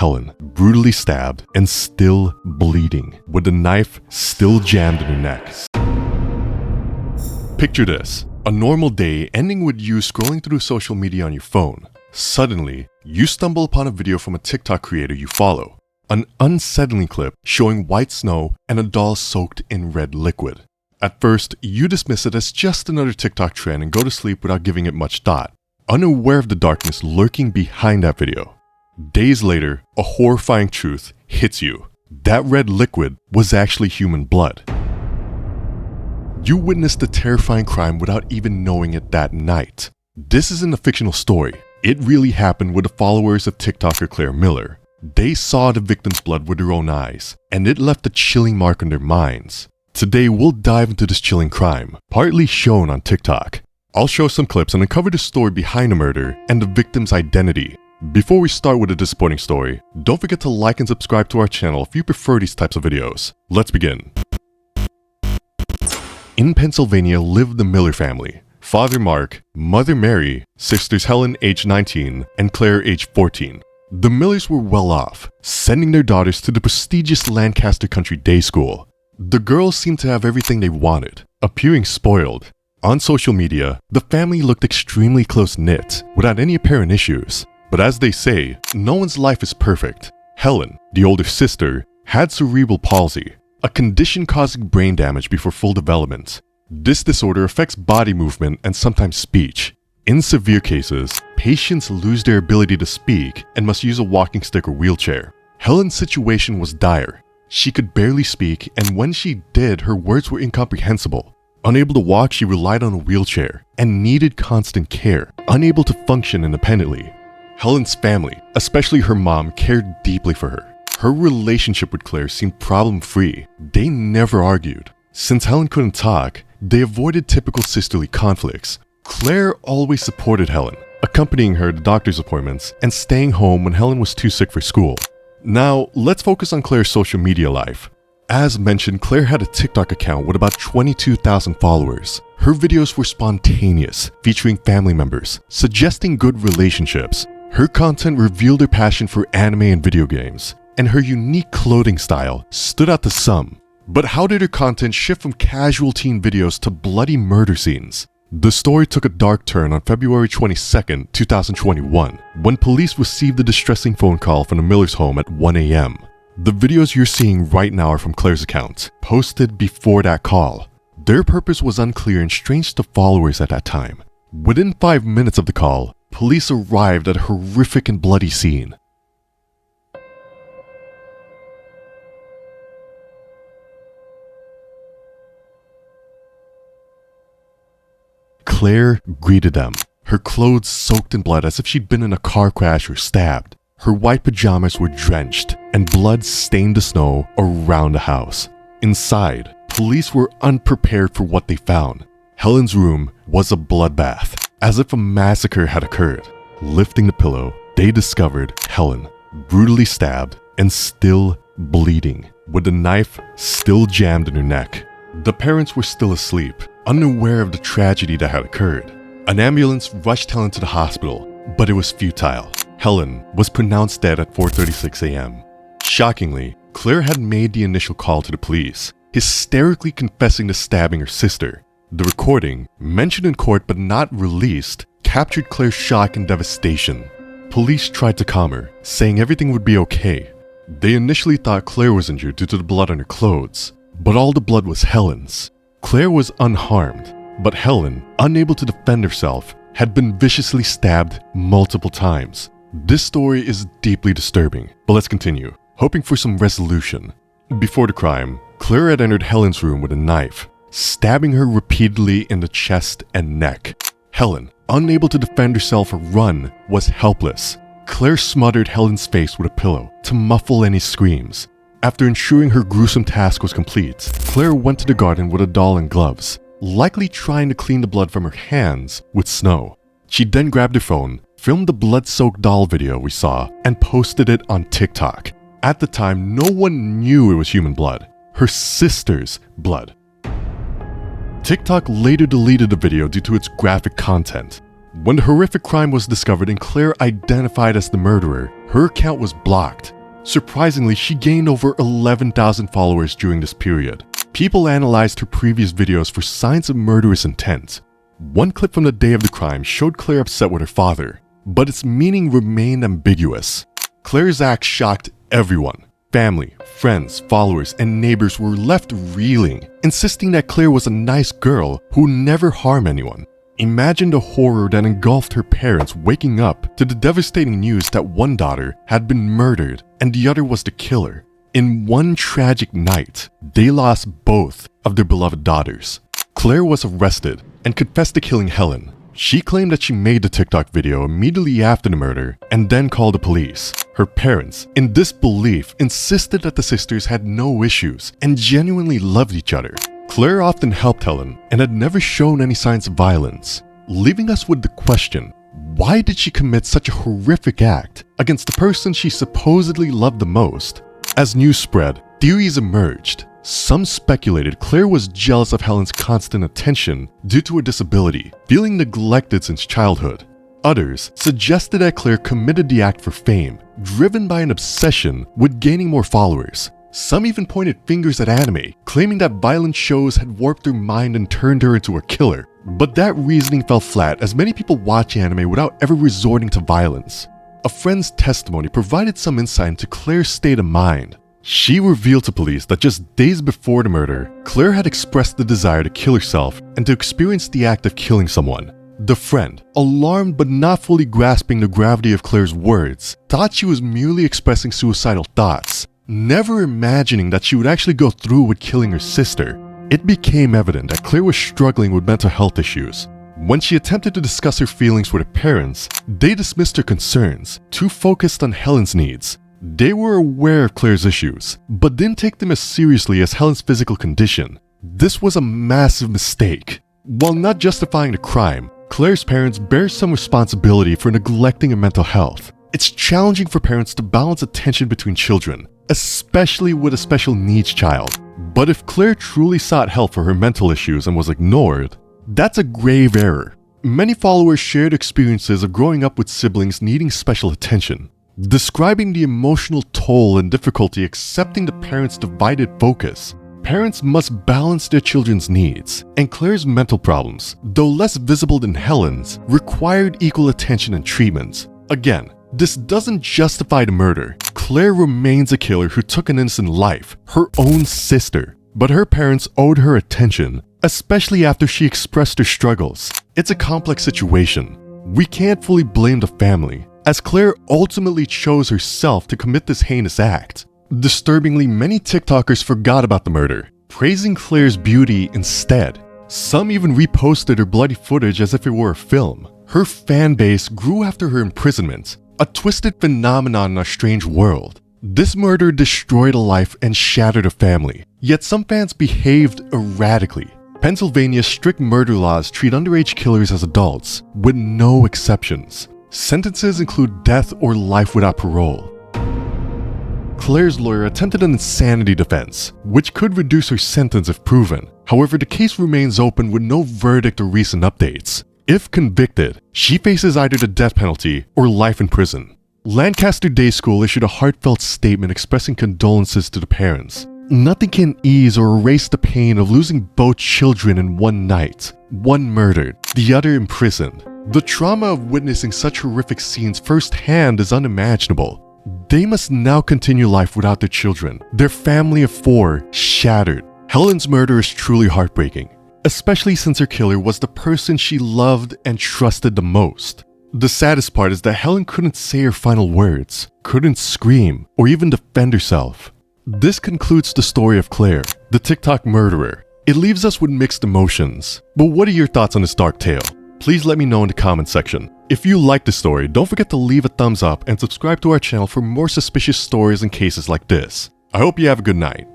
Helen, brutally stabbed and still bleeding, with the knife still jammed in her neck. Picture this, a normal day ending with you scrolling through social media on your phone. Suddenly, you stumble upon a video from a TikTok creator you follow. An unsettling clip showing white snow and a doll soaked in red liquid. At first, you dismiss it as just another TikTok trend and go to sleep without giving it much thought, unaware of the darkness lurking behind that video. Days later, a horrifying truth hits you. That red liquid was actually human blood. You witnessed a terrifying crime without even knowing it that night. This isn't a fictional story. It really happened with the followers of TikToker Claire Miller. They saw the victim's blood with their own eyes, and it left a chilling mark on their minds. Today, we'll dive into this chilling crime, partly shown on TikTok. I'll show some clips and uncover the story behind the murder and the victim's identity. Before we start with the disappointing story, don't forget to like and subscribe to our channel if you prefer these types of videos. Let's begin. In Pennsylvania lived the Miller family. Father Mark, Mother Mary, sisters Helen age 19 and Claire age 14. The Millers were well off, sending their daughters to the prestigious Lancaster Country Day School. The girls seemed to have everything they wanted, appearing spoiled. On social media, the family looked extremely close-knit, without any apparent issues. But as they say, no one's life is perfect. Helen, the older sister, had cerebral palsy, a condition causing brain damage before full development. This disorder affects body movement and sometimes speech. In severe cases, patients lose their ability to speak and must use a walking stick or wheelchair. Helen's situation was dire. She could barely speak, and when she did, her words were incomprehensible. Unable to walk, she relied on a wheelchair and needed constant care, unable to function independently. Helen's family, especially her mom, cared deeply for her. Her relationship with Claire seemed problem-free. They never argued. Since Helen couldn't talk, they avoided typical sisterly conflicts. Claire always supported Helen, accompanying her to doctor's appointments and staying home when Helen was too sick for school. Now, let's focus on Claire's social media life. As mentioned, Claire had a TikTok account with about 22,000 followers. Her videos were spontaneous, featuring family members, suggesting good relationships. Her content revealed her passion for anime and video games, and her unique clothing style stood out to some. But how did her content shift from casual teen videos to bloody murder scenes? The story took a dark turn on February 22, 2021, when police received a distressing phone call from the Miller's home at 1 a.m. The videos you're seeing right now are from Claire's account, posted before that call. Their purpose was unclear and strange to followers at that time. Within 5 minutes of the call, police arrived at a horrific and bloody scene. Claire greeted them, her clothes soaked in blood as if she'd been in a car crash or stabbed. Her white pajamas were drenched, and blood stained the snow around the house. Inside, police were unprepared for what they found. Helen's room was a bloodbath, as if a massacre had occurred. Lifting the pillow, they discovered Helen, brutally stabbed and still bleeding, with the knife still jammed in her neck. The parents were still asleep, unaware of the tragedy that had occurred. An ambulance rushed Helen to the hospital, but it was futile. Helen was pronounced dead at 4:36 a.m. Shockingly, Claire had made the initial call to the police, hysterically confessing to stabbing her sister. The recording, mentioned in court but not released, captured Claire's shock and devastation. Police tried to calm her, saying everything would be okay. They initially thought Claire was injured due to the blood on her clothes, but all the blood was Helen's. Claire was unharmed, but Helen, unable to defend herself, had been viciously stabbed multiple times. This story is deeply disturbing, but let's continue, hoping for some resolution. Before the crime, Claire had entered Helen's room with a knife, stabbing her repeatedly in the chest and neck. Helen, unable to defend herself or run, was helpless. Claire smothered Helen's face with a pillow to muffle any screams. After ensuring her gruesome task was complete, Claire went to the garden with a doll and gloves, likely trying to clean the blood from her hands with snow. She then grabbed her phone, filmed the blood-soaked doll video we saw, and posted it on TikTok. At the time, no one knew it was human blood, her sister's blood. TikTok later deleted the video due to its graphic content. When the horrific crime was discovered and Claire identified as the murderer, her account was blocked. Surprisingly, she gained over 11,000 followers during this period. People analyzed her previous videos for signs of murderous intent. One clip from the day of the crime showed Claire upset with her father, but its meaning remained ambiguous. Claire's act shocked everyone. Family, friends, followers, and neighbors were left reeling, insisting that Claire was a nice girl who never harmed anyone. Imagine the horror that engulfed her parents waking up to the devastating news that one daughter had been murdered and the other was the killer. In one tragic night, they lost both of their beloved daughters. Claire was arrested and confessed to killing Helen. She claimed that she made the TikTok video immediately after the murder and then called the police. Her parents, in disbelief, insisted that the sisters had no issues and genuinely loved each other. Claire often helped Helen and had never shown any signs of violence, leaving us with the question, why did she commit such a horrific act against the person she supposedly loved the most? As news spread, theories emerged. Some speculated Claire was jealous of Helen's constant attention due to her disability, feeling neglected since childhood. Others suggested that Claire committed the act for fame, driven by an obsession with gaining more followers. Some even pointed fingers at anime, claiming that violent shows had warped her mind and turned her into a killer. But that reasoning fell flat as many people watch anime without ever resorting to violence. A friend's testimony provided some insight into Claire's state of mind. She revealed to police that just days before the murder, Claire had expressed the desire to kill herself and to experience the act of killing someone. The friend, alarmed but not fully grasping the gravity of Claire's words, thought she was merely expressing suicidal thoughts, never imagining that she would actually go through with killing her sister. It became evident that Claire was struggling with mental health issues. When she attempted to discuss her feelings with her parents, they dismissed her concerns, too focused on Helen's needs. They were aware of Claire's issues, but didn't take them as seriously as Helen's physical condition. This was a massive mistake. While not justifying the crime, Claire's parents bear some responsibility for neglecting her mental health. It's challenging for parents to balance attention between children, especially with a special needs child. But if Claire truly sought help for her mental issues and was ignored, that's a grave error. Many followers shared experiences of growing up with siblings needing special attention, describing the emotional toll and difficulty accepting the parents' divided focus. Parents must balance their children's needs, and Claire's mental problems, though less visible than Helen's, required equal attention and treatment. Again, this doesn't justify the murder. Claire remains a killer who took an innocent life, her own sister, but her parents owed her attention, especially after she expressed her struggles. It's a complex situation. We can't fully blame the family, as Claire ultimately chose herself to commit this heinous act. Disturbingly, many TikTokers forgot about the murder, praising Claire's beauty instead. Some even reposted her bloody footage as if it were a film. Her fan base grew after her imprisonment, a twisted phenomenon in our strange world. This murder destroyed a life and shattered a family, yet some fans behaved erratically. Pennsylvania's strict murder laws treat underage killers as adults, with no exceptions. Sentences include death or life without parole. Claire's lawyer attempted an insanity defense, which could reduce her sentence if proven. However, the case remains open with no verdict or recent updates. If convicted, she faces either the death penalty or life in prison. Lancaster Day School issued a heartfelt statement expressing condolences to the parents. Nothing can ease or erase the pain of losing both children in one night, one murdered, the other imprisoned. The trauma of witnessing such horrific scenes firsthand is unimaginable. They must now continue life without their children, their family of 4 shattered. Helen's murder is truly heartbreaking, especially since her killer was the person she loved and trusted the most. The saddest part is that Helen couldn't say her final words, couldn't scream, or even defend herself. This concludes the story of Claire, the TikTok murderer. It leaves us with mixed emotions. But what are your thoughts on this dark tale? Please let me know in the comment section. If you like the story, don't forget to leave a thumbs up and subscribe to our channel for more suspicious stories and cases like this. I hope you have a good night.